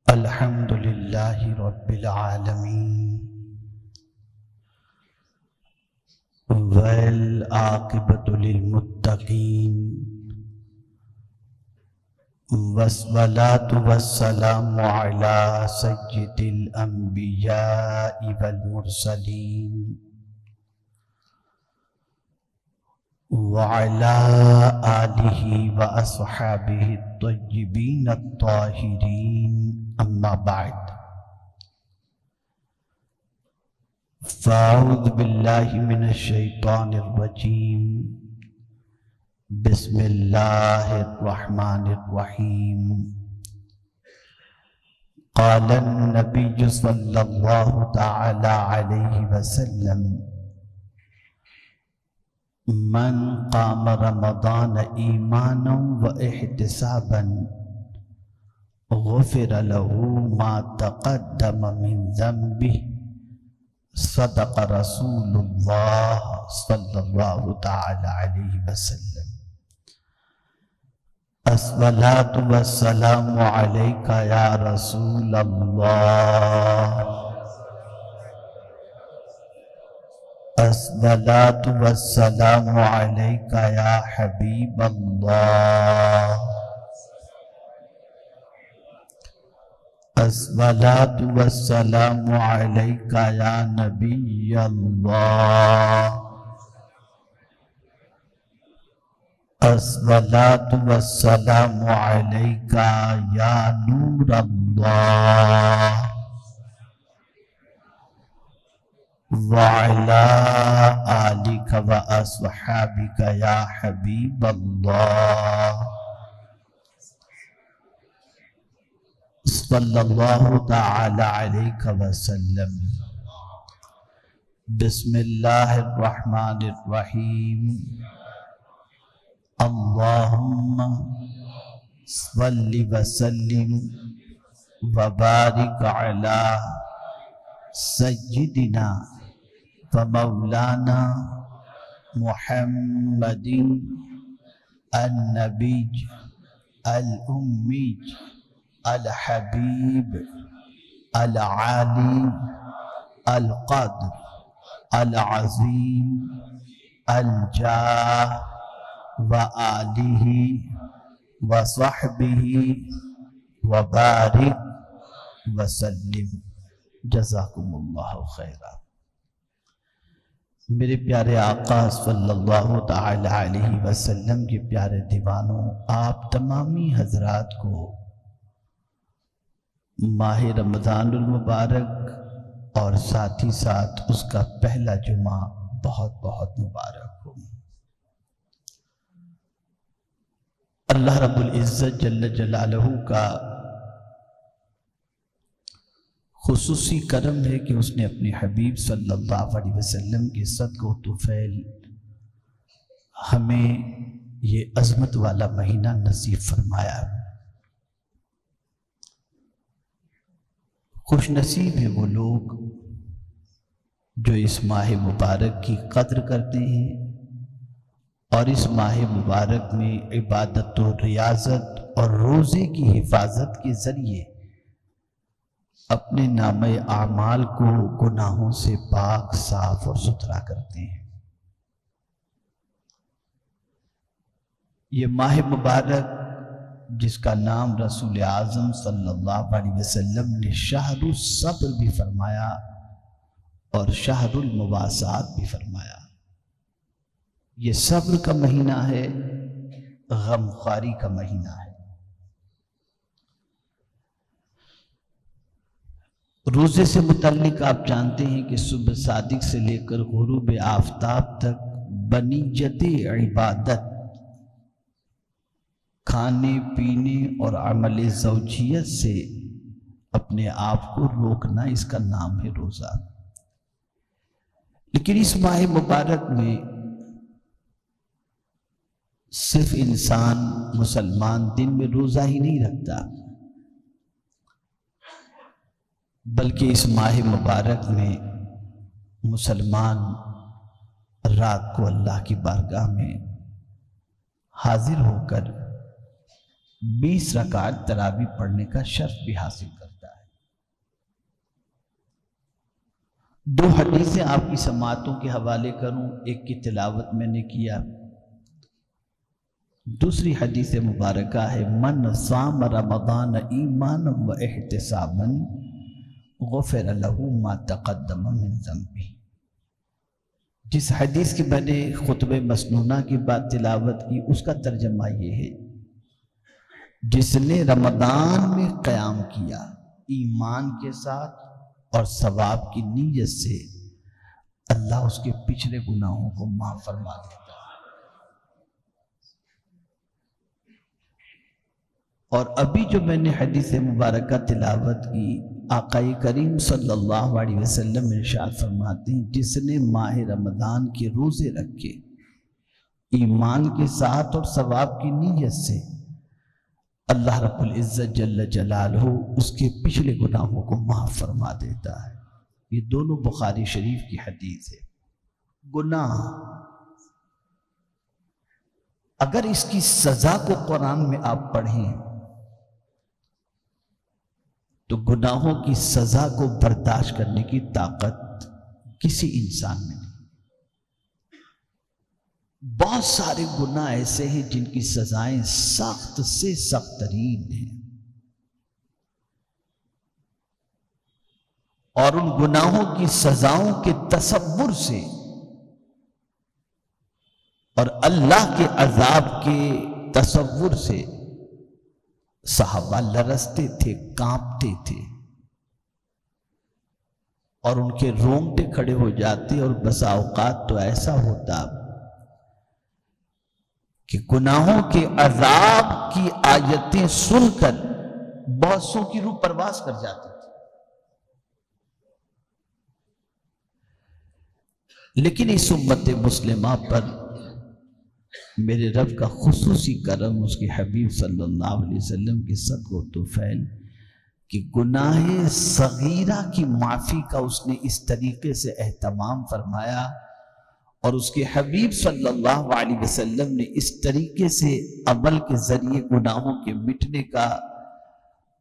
الحمد للہ رب العالمین والعاقبۃ للمتقین والصلاة والسلام علی سید الانبیاء والمرسلین وعلى آلہ واصحابہ الطیبین الطاہرین اما بعد فاعوذ باللہ من الشیطان الرجیم بسم اللہ الرحمن الرحیم قال النبی صلی اللہ تعالی علیہ وسلم من قام رمضان ایمانا واحتسابا غفر له ما تقدم من ذنبه صدق رسول اللہ صلی اللہ تعالی علیہ وسلم الصلاة والسلام علیک یا رسول اللہ الصلاة والسلام علیک یا حبیب اللہ الصلاة والسلام علیک یا نبی اللہ الصلاة والسلام علیک یا نور اللہ وعلی آلک واصحابک یا حبیب اللہ صلی اللہ تعالی علیہ وسلم بسم اللہ الرحمن الرحیم اللہم صلی وسلم وبارک علی سیدنا ومولانا محمد النبی الأمی الحبیب العالی القدر العظیم الجاہ وآلہ وصحبہ وبارک وسلم جزاکم اللہ خیرا۔ میرے پیارے آقا صلی اللہ تعالی علیہ وسلم کے پیارے دیوانوں، آپ تمامی حضرات کو ماہ رمضان المبارک اور ساتھ ہی ساتھ اس کا پہلا جمعہ بہت بہت مبارک ہو۔ اللہ رب العزت جل جلالہ کا خصوصی کرم ہے کہ اس نے اپنے حبیب صلی اللہ علیہ وسلم کے صدقہ و طفیل ہمیں یہ عظمت والا مہینہ نصیب فرمایا۔ خوش نصیب ہیں وہ لوگ جو اس ماہ مبارک کی قدر کرتے ہیں اور اس ماہ مبارک میں عبادت و ریاضت اور روزے کی حفاظت کے ذریعے اپنے نامہ اعمال کو گناہوں سے پاک صاف اور ستھرا کرتے ہیں۔ یہ ماہ مبارک جس کا نام رسول اعظم صلی اللہ علیہ وسلم نے شہر الصبر بھی فرمایا اور شہر المواسات بھی فرمایا۔ یہ صبر کا مہینہ ہے، غمخواری کا مہینہ ہے۔ روزے سے متعلق آپ جانتے ہیں کہ صبح صادق سے لے کر غروب آفتاب تک بنیت عبادت، کھانے پینے اور عمل زوجیت سے اپنے آپ کو روکنا، اس کا نام ہے روزہ۔ لیکن اس ماہ مبارک میں صرف انسان مسلمان دن میں روزہ ہی نہیں رکھتا، بلکہ اس ماہ مبارک میں مسلمان رات کو اللہ کی بارگاہ میں حاضر ہو کر 20 رکعت تراویح پڑھنے کا شرف بھی حاصل کرتا دو حدیثیں آپ کی سماعتوں کے حوالے کروں، ایک کی تلاوت میں نے کیا، دوسری حدیث مبارکہ ہے من صام رمضان ایمانا و احتسابا غفر له ما تقدم من ذنبه۔ جس حدیث کی میں نے خطبہ مسنونہ کی بات تلاوت کی، اس کا ترجمہ یہ ہے، جس نے رمضان میں قیام کیا ایمان کے ساتھ اور ثواب کی نیت سے، اللہ اس کے پچھلے گناہوں کو معاف فرما دیتا ہے۔ اور ابھی جو میں نے حدیث مبارکہ تلاوت کی، آقا کریم صلی اللہ علیہ وسلم ارشاد فرماتے ہیں، جس نے ماہ رمضان کے روزے رکھے ایمان کے ساتھ اور ثواب کی نیت سے، اللہ رب العزت جل جلالہ اس کے پچھلے گناہوں کو معاف فرما دیتا ہے۔ یہ دونوں بخاری شریف کی حدیث ہے۔ گناہ، اگر اس کی سزا کو قرآن میں آپ پڑھیں تو گناہوں کی سزا کو برداشت کرنے کی طاقت کسی انسان میں نہیں۔ بہت سارے گناہ ایسے ہیں جن کی سزائیں سخت سے سخت ترین ہیں، اور ان گناہوں کی سزاؤں کے تصور سے اور اللہ کے عذاب کے تصور سے صحابہ لرزتے تھے، کانپتے تھے، اور ان کے رونگٹے کھڑے ہو جاتے، اور بسا اوقات تو ایسا ہوتا کہ گناہوں کے عذاب کی آیتیں سن کر بہت سو کی روح پرواز کر جاتی تھی۔ لیکن اس امت مسلمہ پر میرے رب کا خصوصی کرم، اس کے حبیب صلی اللہ علیہ وسلم کے صدقہ و طفیل کہ گناہ صغیرہ کی معافی کا اس نے اس طریقے سے اہتمام فرمایا، اور اس کے حبیب صلی اللہ علیہ وسلم نے اس طریقے سے عمل کے ذریعے گناہوں کے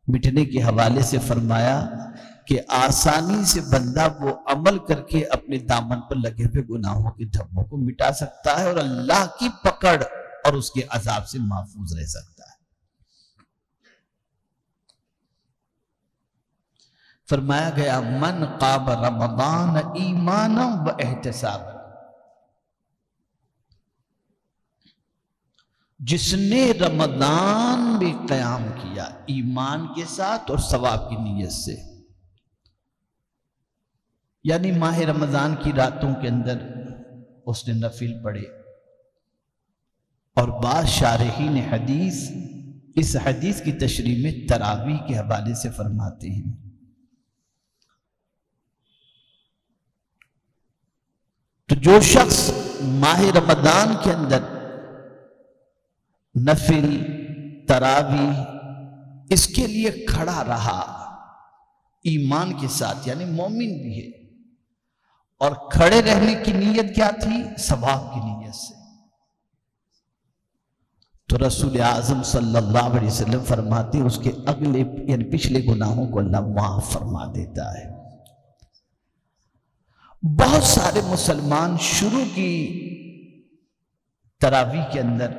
مٹنے کے حوالے سے فرمایا کہ آسانی سے بندہ وہ عمل کر کے اپنے دامن پر لگے ہوئے گناہوں کے دھبوں کو مٹا سکتا ہے، اور اللہ کی پکڑ اور اس کے عذاب سے محفوظ رہ سکتا ہے۔ فرمایا گیا من قام رمضان ایمانا و احتسابا، جس نے رمضان میں قیام کیا ایمان کے ساتھ اور ثواب کی نیت سے، یعنی ماہ رمضان کی راتوں کے اندر اس نے نفل پڑھے، اور بعض شارحین حدیث اس حدیث کی تشریح میں تراویح کے حوالے سے فرماتے ہیں تو جو شخص ماہ رمضان کے اندر نفل تراویح اس کے لیے کھڑا رہا ایمان کے ساتھ، یعنی مومن بھی ہے، اور کھڑے رہنے کی نیت کیا تھی؟ ثواب کی نیت سے، تو رسول اعظم صلی اللہ علیہ وسلم فرماتے ہیں اس کے اگلے یعنی پچھلے گناہوں کو اللہ معاف فرما دیتا ہے۔ بہت سارے مسلمان شروع کی تراویح کے اندر،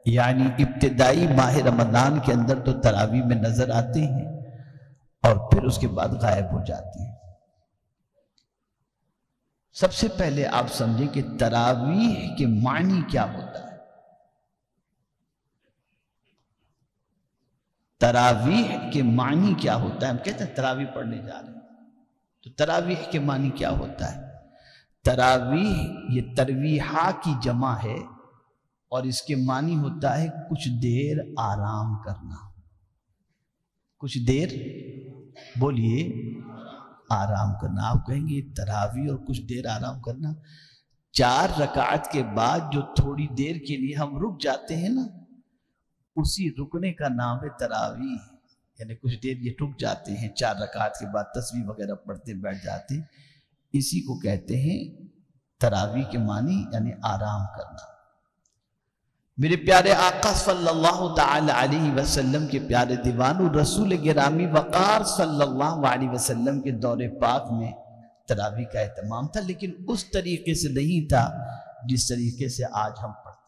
یعنی ابتدائی ماہ رمضان کے اندر تو تراویح میں نظر آتے ہیں، اور پھر اس کے بعد غائب ہو جاتے ہیں۔ سب سے پہلے آپ سمجھیں کہ تراویح کے معنی کیا ہوتا ہے۔ تراویح کے معنی کیا ہوتا ہے؟ ہم کہتے ہیں تراویح پڑھنے جا رہے ہیں، تو تراویح کے معنی کیا ہوتا ہے؟ تراویح یہ ترویحہ کی جمع ہے، اور اس کے معنی ہوتا ہے کچھ دیر آرام کرنا۔ کچھ دیر بولیے آرام کرنا۔ آپ کہیں گے تراویح اور کچھ دیر آرام کرنا، 4 رکعت کے بعد جو تھوڑی دیر کے لیے ہم رک جاتے ہیں نا، اسی رکنے کا نام ہے تراویح، یعنی کچھ دیر یہ رک جاتے ہیں، 4 رکعت کے بعد تسبیح وغیرہ پڑھتے بیٹھ جاتے ہیں، اسی کو کہتے ہیں تراویح کے معنی، یعنی آرام کرنا۔ میرے پیارے آقا صلی اللہ تعالی علیہ وسلم کے پیارے دیوانو رسول گرامی وقار صلی اللہ علیہ وسلم کے دور پاک میں تراویح کا اہتمام تھا، لیکن اس طریقے سے نہیں تھا جس طریقے سے آج ہم پڑھتے ہیں۔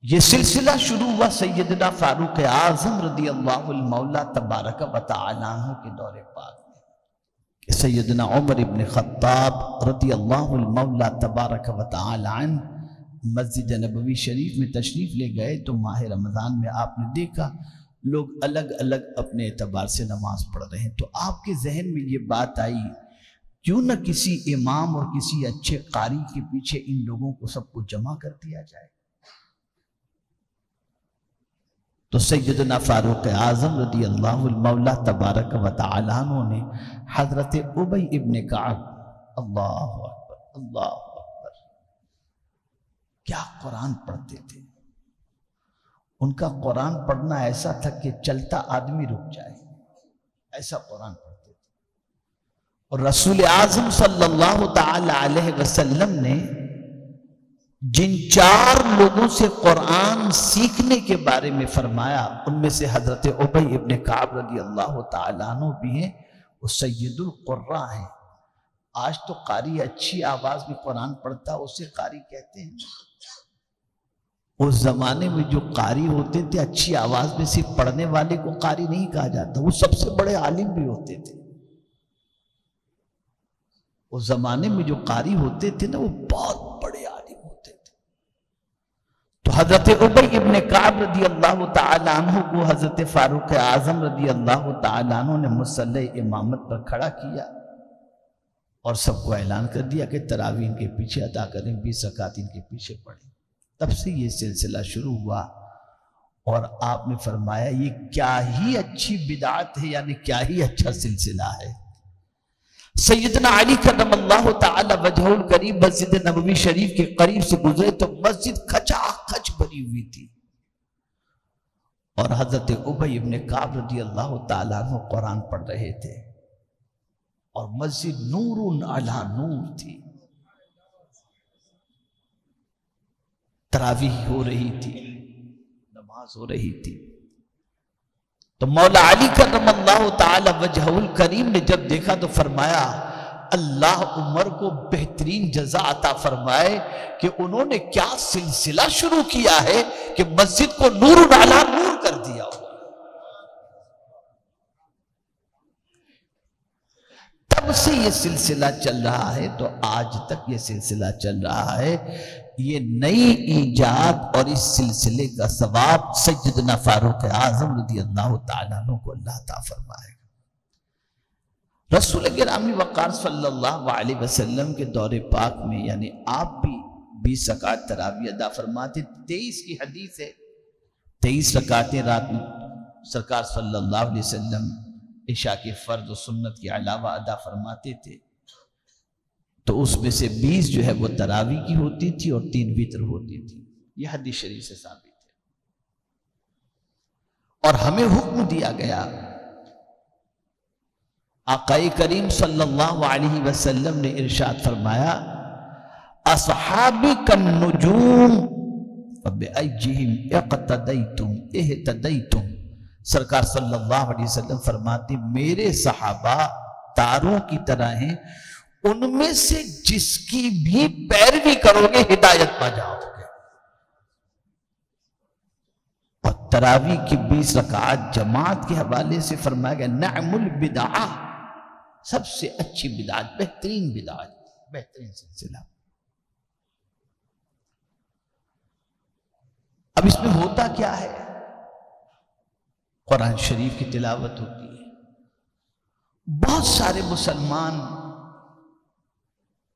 یہ سلسلہ شروع ہوا سیدنا فاروق اعظم رضی اللہ المولا تبارک و تعالی عنہ کے دور پاک میں۔ سیدنا عمر ابن خطاب رضی اللہ المولا تبارک و تعالی عنہ مسجد نبوی شریف میں تشریف لے گئے تو ماہ رمضان میں آپ نے دیکھا لوگ الگ الگ اپنے اعتبار سے نماز پڑھ رہے ہیں، تو آپ کے ذہن میں یہ بات آئی کیوں نہ کسی امام اور کسی اچھے قاری کے پیچھے ان لوگوں کو سب کو جمع کر دیا جائے۔ تو سیدنا فاروق اعظم رضی اللہ المولا تبارک و تعالی عنہ نے حضرت ابی ابن کعب، اللہ اکبر اللہ اکبر، کیا قرآن پڑھتے تھے! ان کا قرآن پڑھنا ایسا تھا کہ چلتا آدمی رک جائے، ایسا قرآن پڑھتے تھے۔ اور رسول اعظم صلی اللہ تعالی علیہ وسلم نے جن 4 لوگوں سے قرآن سیکھنے کے بارے میں فرمایا، ان میں سے حضرت ابی ابن کعب رضی اللہ تعالیٰ عنہ بھی ہیں، وہ سید القراء ہیں۔ آج تو قاری اچھی آواز میں قرآن پڑھتا اسے قاری کہتے ہیں، اس زمانے میں جو قاری ہوتے تھے اچھی آواز میں صرف پڑھنے والے کو قاری نہیں کہا جاتا، وہ سب سے بڑے عالم بھی ہوتے تھے۔ اس زمانے میں جو قاری ہوتے تھے نا وہ بہت بڑے عالم ہوتے تھے۔ تو حضرت ابی ابن کعب رضی اللہ تعالیٰ عنہ کو حضرت فاروق اعظم رضی اللہ تعالیٰ عنہ نے مصلی امامت پر کھڑا کیا اور سب کو اعلان کر دیا کہ تراویح ان کے پیچھے ادا کریں، 20 رکعت ان کے پیچھے پڑھیں۔ تب سے یہ سلسلہ شروع ہوا اور آپ نے فرمایا یہ کیا ہی اچھی بدعت ہے، یعنی کیا ہی اچھا سلسلہ ہے۔ سیدنا علی کرم اللہ تعالی وجہہ الکریم مسجد نبوی شریف کے قریب سے گزرے تو مسجد کھچا کھچ بھری ہوئی تھی، اور حضرت ابی ابن کعب رضی اللہ تعالیٰ عنہ قرآن پڑھ رہے تھے، اور مسجد نور علی نور تھی، تراویح ہو رہی تھی، نماز ہو رہی تھی۔ تو مولا علی کرم اللہ تعالی وجہہ الکریم نے جب دیکھا تو فرمایا اللہ عمر کو بہترین جزا عطا فرمائے کہ انہوں نے کیا سلسلہ شروع کیا ہے کہ مسجد کو نور علی نور کر دیا ہوا۔ تب سے یہ سلسلہ چل رہا ہے تو آج تک یہ سلسلہ چل رہا ہے۔ یہ نئی ایجاد اور اس سلسلے کا ثواب سیدنا فاروق اعظم رضی اللہ تعالیٰ عنہ کو اللہ عطا فرمائے گا۔ رسول گرامی وقار صلی اللہ علیہ وسلم کے دور پاک میں یعنی آپ بھی 20 رکعت تراویح ادا فرماتے، 23 کی حدیث ہے، 23 رکعتیں رات میں سرکار صلی اللہ علیہ وسلم عشاء کے فرض و سنت کے علاوہ ادا فرماتے تھے، تو اس میں سے 20 جو ہے وہ تراویح کی ہوتی تھی اور 3 وتر ہوتی تھی۔ یہ حدیث شریف سے ثابت ہے۔ اور ہمیں حکم دیا گیا، آقا کریم صلی اللہ علیہ وسلم نے ارشاد فرمایا اصحابی کالنجوم فبأیہم اقتدیتم اہتدیتم۔ سرکار صلی اللہ علیہ وسلم فرماتے میرے صحابہ تاروں کی طرح ہیں، ان میں سے جس کی بھی پیروی کرو گے ہدایت پا جاؤ گے۔ اور تراویح کی 20 رکعات جماعت کے حوالے سے فرمایا گیا نعم البدعہ، سب سے اچھی بدعت، بہترین بدعت، بہترین سلسلہ۔ اب اس میں ہوتا کیا ہے؟ قرآن شریف کی تلاوت ہوتی ہے، بہت سارے مسلمان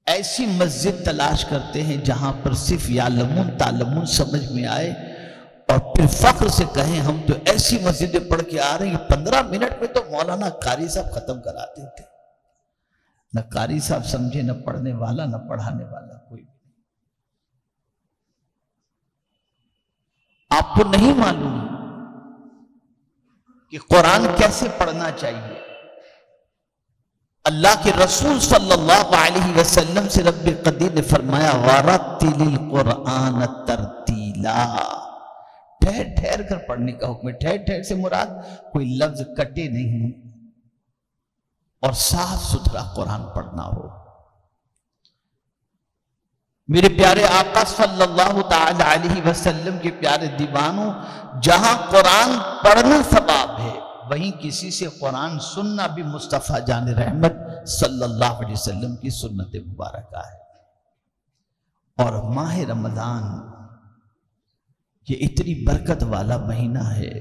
ایسی مسجد تلاش کرتے ہیں جہاں پر صرف یعلمون تعلمون سمجھ میں آئے، اور پھر فخر سے کہیں ہم تو ایسی مسجدیں پڑھ کے آ رہے ہیں 15 منٹ میں تو مولانا قاری صاحب ختم کراتے تھے۔ نہ قاری صاحب سمجھے، نہ پڑھنے والا، نہ پڑھانے والا کوئی بھی۔ آپ کو نہیں معلوم کہ قرآن کیسے پڑھنا چاہیے۔ اللہ کے رسول صلی اللہ علیہ وسلم سے رب قدیر نے فرمایا وَرَتِّلِ الْقُرْآنَ تَرْتِيلًا، ٹھہر ٹھہر کر پڑھنے کا حکم ہے۔ ٹھہر ٹھہر سے مراد کوئی لفظ کٹے نہیں، اور صاف ستھرا قرآن پڑھنا ہو۔ میرے پیارے آقا صلی اللہ تعالی علیہ وسلم کے پیارے دیوانوں، جہاں قرآن پڑھنا ثواب ہے، وہیں کسی سے قرآن سننا بھی مصطفیٰ جان رحمت صلی اللہ علیہ وسلم کی سنت مبارکہ ہے۔ اور ماہ رمضان یہ اتنی برکت والا مہینہ ہے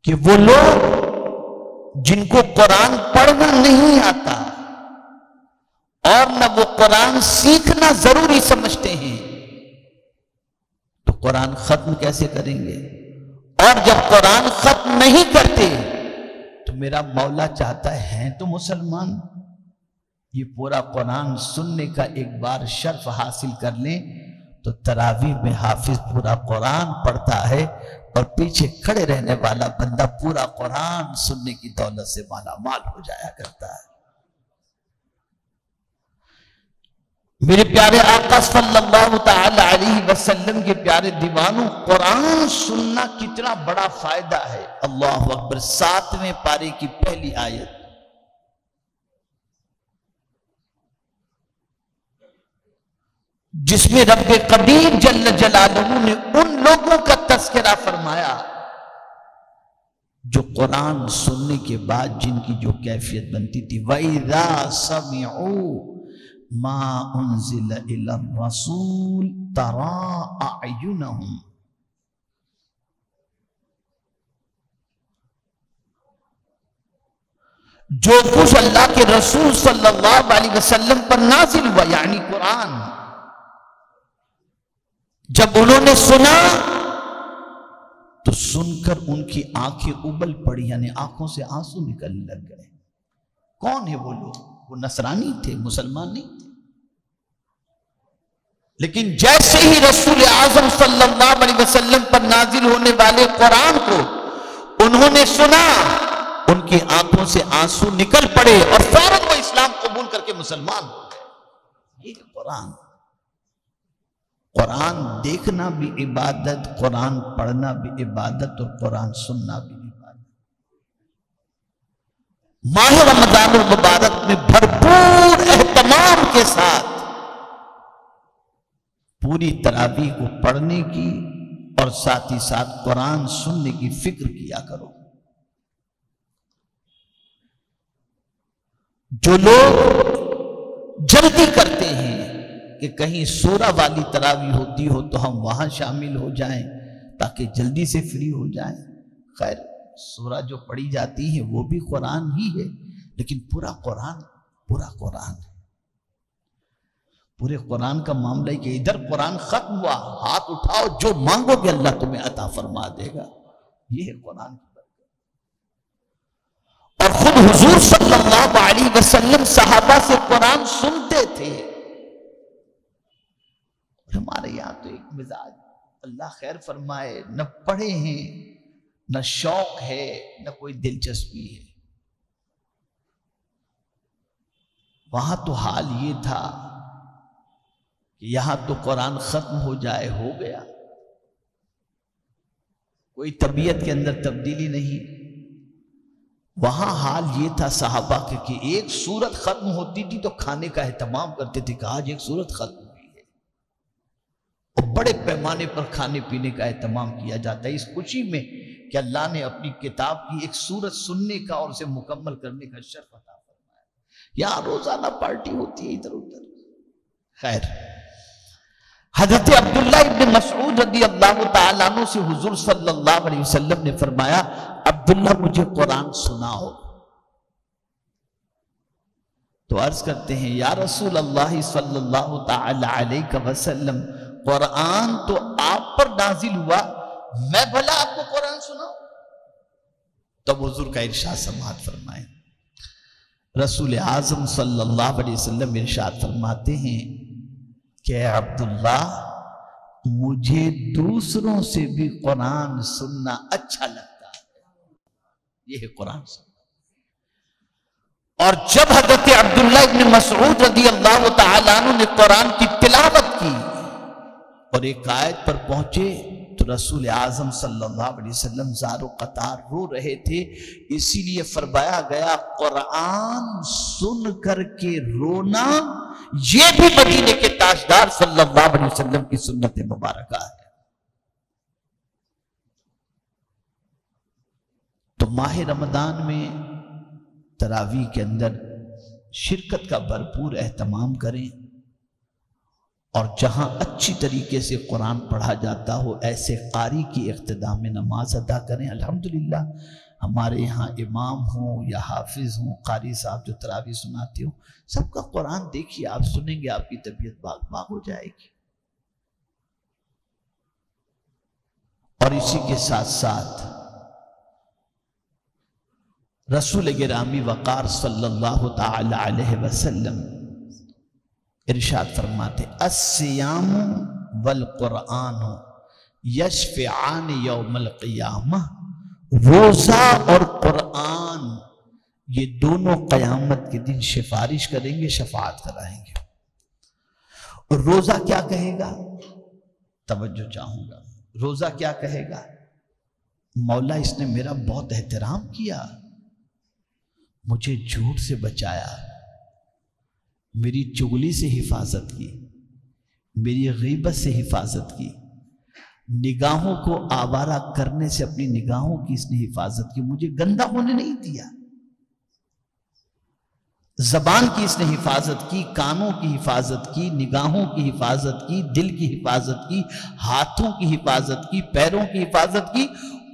کہ وہ لوگ جن کو قرآن پڑھنا نہیں آتا اور نہ وہ قرآن سیکھنا ضروری سمجھتے ہیں، تو قرآن ختم کیسے کریں گے؟ اور جب قرآن ختم نہیں کرتے تو میرا مولا چاہتا ہے تو مسلمان یہ پورا قرآن سننے کا ایک بار شرف حاصل کر لیں تو تراویح میں حافظ پورا قرآن پڑھتا ہے اور پیچھے کھڑے رہنے والا بندہ پورا قرآن سننے کی دولت سے مالا مال ہو جایا کرتا ہے۔ میرے پیارے آقا صلی اللہ تعالی علیہ وسلم کے پیارے دیوانوں، قرآن سننا کتنا بڑا فائدہ ہے۔ اللہ اکبر، 7ویں پارے کی پہلی آیت، جس میں رب قدیر جل جلالہ نے ان لوگوں کا تذکرہ فرمایا جو قرآن سننے کے بعد جن کی جو کیفیت بنتی تھی، وَإِذَا سَمِعُوا مَا أُنزِلَ إِلَى الرَّسُولِ تَرَىٰ أَعْيُنَهُمْ، جو کچھ اللہ کے رسول صلی اللہ علیہ وسلم پر نازل ہوا یعنی قرآن، جب انہوں نے سنا تو سن کر ان کی آنکھیں ابل پڑی، یعنی آنکھوں سے آنسو نکلنے لگ گئے۔ کون ہے وہ لوگ؟ وہ نصرانی تھے، مسلمان نہیں تھے، لیکن جیسے ہی رسول اعظم صلی اللہ علیہ وسلم پر نازل ہونے والے قرآن کو انہوں نے سنا، ان کی آنکھوں سے آنسو نکل پڑے اور فوراً وہ اسلام قبول کر کے مسلمان ہو گئے۔ یہ قرآن، قرآن دیکھنا بھی عبادت، قرآن پڑھنا بھی عبادت، اور قرآن سننا بھی عبادت۔ ماہ رمضان المبارک میں بھرپور اہتمام کے ساتھ پوری تراویح کو پڑھنے کی اور ساتھ ہی ساتھ قرآن سننے کی فکر کیا کرو۔ جو لوگ جلدی کرتے ہیں کہ کہیں سورہ والی تراویح ہوتی ہو تو ہم وہاں شامل ہو جائیں تاکہ جلدی سے فری ہو جائیں، خیر سورہ جو پڑھی جاتی ہے وہ بھی قرآن ہی ہے، لیکن پورا قرآن ہے۔ پورے قرآن کا معاملہ ہے کہ ادھر قرآن ختم ہوا، ہاتھ اٹھاؤ، جو مانگو گے اللہ تمہیں عطا فرما دے گا۔ یہ ہے قرآن کی برکت۔ اور خود حضور صلی اللہ علیہ وسلم صحابہ سے قرآن سنتے تھے۔ ہمارے یہاں تو ایک مزاج، اللہ خیر فرمائے، نہ پڑھے ہیں، نہ شوق ہے، نہ کوئی دلچسپی ہے۔ وہاں تو حال یہ تھا کہ یہاں تو قرآن ختم ہو جائے، ہو گیا، کوئی طبیعت کے اندر تبدیلی نہیں۔ وہاں حال یہ تھا صحابہ کے کہ ایک سورت ختم ہوتی تھی تو کھانے کا اہتمام کرتے تھے کہ آج ایک سورت ختم ہوئی ہے، اور بڑے پیمانے پر کھانے پینے کا اہتمام کیا جاتا ہے اس خوشی میں کہ اللہ نے اپنی کتاب کی ایک سورت سننے کا اور اسے مکمل کرنے کا شرف عطا فرمایا۔ یہاں روزانہ پارٹی ہوتی ہے ادھر ادھر۔ خیر، حضرت عبداللہ ابن مسعود رضی اللہ تعالیٰ عنہ سے حضور صلی اللہ علیہ وسلم نے فرمایا، عبداللہ مجھے قرآن سناؤ۔ تو عرض کرتے ہیں، یا رسول اللہ صلی اللہ تعالیٰ علیہ وسلم، قرآن تو آپ پر نازل ہوا، میں بھلا آپ کو قرآن سناؤں؟ تب حضور کا ارشاد سماعت فرمائیں۔ رسول اعظم صلی اللہ علیہ وسلم ارشاد فرماتے ہیں کہ عبداللہ، مجھے دوسروں سے بھی قرآن سننا اچھا لگتا ہے۔ یہ ہے قرآن سننا۔ اور جب حضرت عبداللہ ابن مسعود رضی اللہ تعالیٰ عنہ نے قرآن کی تلاوت کی اور ایک آیت پر پہنچے تو رسول اعظم صلی اللہ علیہ وسلم زار و قطار رو رہے تھے، اسی لیے فرمایا گیا قرآن سن کر کے رونا یہ بھی مدینے کے تاجدار صلی اللہ علیہ وسلم کی سنت مبارکہ ہے۔ تو ماہ رمضان میں تراویح کے اندر شرکت کا بھرپور اہتمام کریں، اور جہاں اچھی طریقے سے قرآن پڑھا جاتا ہو ایسے قاری کی اقتداء میں نماز ادا کریں۔ الحمدللہ ہمارے یہاں امام ہوں یا حافظ ہوں، قاری صاحب جو تراویح سناتے ہوں، سب کا قرآن دیکھیے، آپ سنیں گے آپ کی طبیعت باغ باغ ہو جائے گی۔ اور اسی کے ساتھ ساتھ رسول گرامی وقار صلی اللہ تعالی علیہ وسلم ارشاد فرماتے الصیام والقرآن یشفعان یوم القیامہ، روزہ اور قرآن یہ دونوں قیامت کے دن سفارش کریں گے، شفاعت کرائیں گے۔ اور روزہ کیا کہے گا؟ توجہ چاہوں گا، روزہ کیا کہے گا؟ مولا اس نے میرا بہت احترام کیا، مجھے جھوٹ سے بچایا، میری چغلی سے حفاظت کی، میری غیبت سے حفاظت کی، نگاہوں کو آوارہ کرنے سے اپنی نگاہوں کی اس نے حفاظت کی، مجھے گندا ہونے نہیں دیا، زبان کی اس نے حفاظت کی، کانوں کی حفاظت کی، نگاہوں کی حفاظت کی، دل کی حفاظت کی، ہاتھوں کی حفاظت کی، پیروں کی حفاظت کی،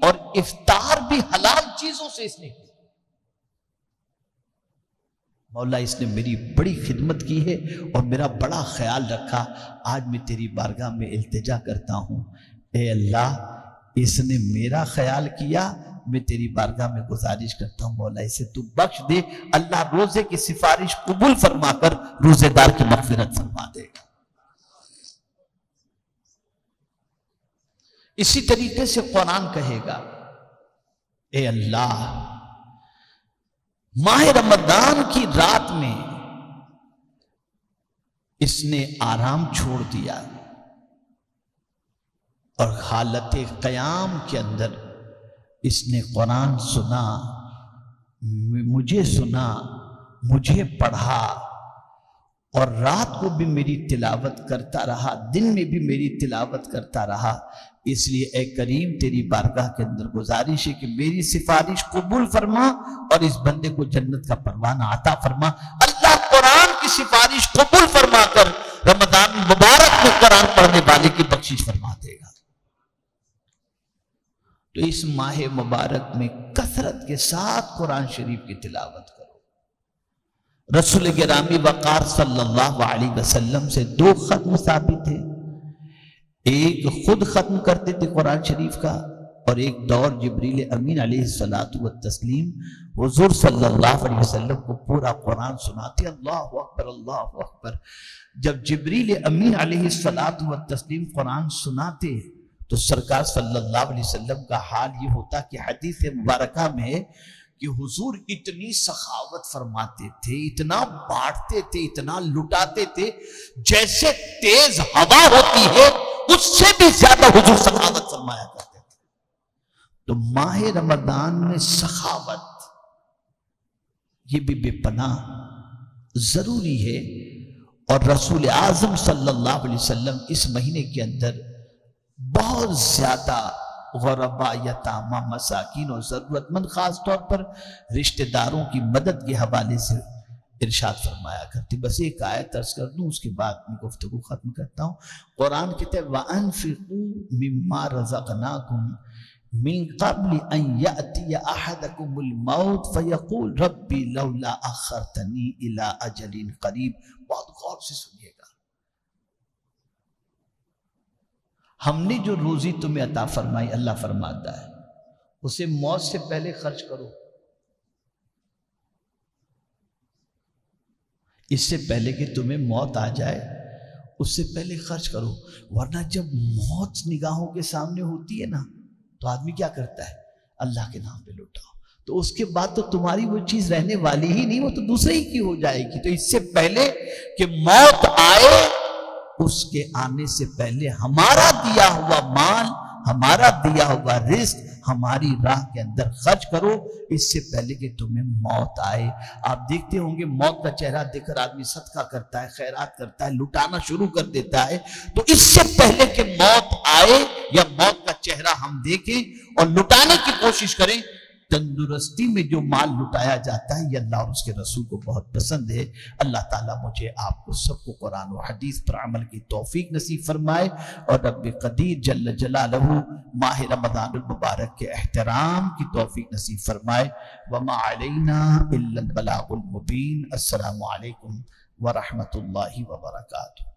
اور افطار بھی حلال چیزوں سے اس نے کی۔ مولا اس نے میری بڑی خدمت کی ہے اور میرا بڑا خیال رکھا، آج میں تیری بارگاہ میں التجا کرتا ہوں، اے اللہ اس نے میرا خیال کیا، میں تیری بارگاہ میں گزارش کرتا ہوں مولا اسے تو بخش دے، اللہ روزے کی سفارش قبول فرما کر روزے دار کی مغفرت فرما دے گا۔ اسی طریقے سے قرآن کہے گا اے اللہ ماہ رمضان کی رات میں اس نے آرام چھوڑ دیا اور حالت قیام کے اندر اس نے قرآن سنا، مجھے پڑھا، اور رات کو بھی میری تلاوت کرتا رہا، دن میں بھی میری تلاوت کرتا رہا۔ اس لیے اے کریم تیری بارگاہ کے اندر گزارش ہے کہ میری سفارش قبول فرما اور اس بندے کو جنت کا پروانہ عطا فرما۔ اللہ قرآن کی سفارش قبول فرما کر رمضان مبارک میں قرآن پڑھنے والے کی بخشش فرما دے گا۔ تو اس ماہ مبارک میں کثرت کے ساتھ قرآن شریف کی تلاوت کرو۔ رسول گرامی وقار صلی اللہ علیہ وسلم سے 2 ختم ثابت ہیں، ایک خود ختم کرتے تھے قرآن شریف کا، اور ایک دور جبریل امین علیہ السلام حضور صلی اللہ علیہ وسلم کو پورا قرآن سناتے۔ اللہ اکبر اللہ اکبر۔ جب جبریل امین علیہ السلام قرآن سناتے تو سرکار صلی اللہ علیہ وسلم کا حال یہ ہوتا کہ حدیث مبارکہ میں کہ حضور اتنی سخاوت فرماتے تھے، اتنا بانٹتے تھے، اتنا لٹاتے تھے، جیسے تیز ہوا ہوتی ہے اس سے بھی زیادہ حضور سخاوت فرمایا کرتے تھے۔ تو ماہ رمضان میں سخاوت یہ بھی بے پناہ ضروری ہے، اور رسول اعظم صلی اللہ علیہ وسلم اس مہینے کے اندر بہت زیادہ غربا، یتامہ، مساکین اور ضرورت مند، خاص طور پر رشتہ داروں کی مدد کے حوالے سے ارشاد فرمایا کرتی۔ بس ایک آیت عرض کر دوں، اس کے بعد میں گفتگو ختم کرتا ہوں۔ قرآن کہتے ہیں وَأَنفِقُوا مِمَّا رَزَقْنَاكُمْ مِن قَبْلِ أَن يَأْتِيَ أَحَدَكُمُ الْمَوْتُ فَيَقُولُ رَبِّ لَوْلَا أَخَّرْتَنِي إِلَىٰ أَجَلٍ قَرِيبٍ۔ بہت غور سے سنیے گا، ہم نے جو روزی تمہیں عطا فرمائی، اللہ فرماتا ہے اسے موت سے پہلے خرچ کرو، اس سے پہلے کہ تمہیں موت آ جائے اس سے پہلے خرچ کرو، ورنہ جب موت نگاہوں کے سامنے ہوتی ہے نا تو آدمی کیا کرتا ہے؟ اللہ کے نام پہ لوٹاؤ، تو اس کے بعد تو تمہاری وہ چیز رہنے والی ہی نہیں، وہ تو دوسرے ہی کی ہو جائے گی۔ تو اس سے پہلے کہ موت آئے، اس کے آنے سے پہلے ہمارا دیا ہوا مال ہمارا دیا ہوا رزق ہماری راہ کے اندر خرچ کرو اس سے پہلے کہ تمہیں موت آئے۔ آپ دیکھتے ہوں گے موت کا چہرہ دیکھ کر آدمی صدقہ کرتا ہے، خیرات کرتا ہے، لٹانا شروع کر دیتا ہے۔ تو اس سے پہلے کہ موت آئے یا موت کا چہرہ ہم دیکھیں اور لٹانے کی کوشش کریں، تندرستی میں جو مال لٹایا جاتا ہے یہ اللہ اور اس کے رسول کو بہت پسند ہے۔ اللہ تعالیٰ مجھے آپ کو سب کو قرآن و حدیث پر عمل کی توفیق نصیب فرمائے، اور رب قدیر جل جلالہ ماہ رمضان المبارک کے احترام کی توفیق نصیب فرمائے۔ وما علینا الا البلاغ المبین۔ السلام علیکم ورحمۃ اللہ وبرکاتہ۔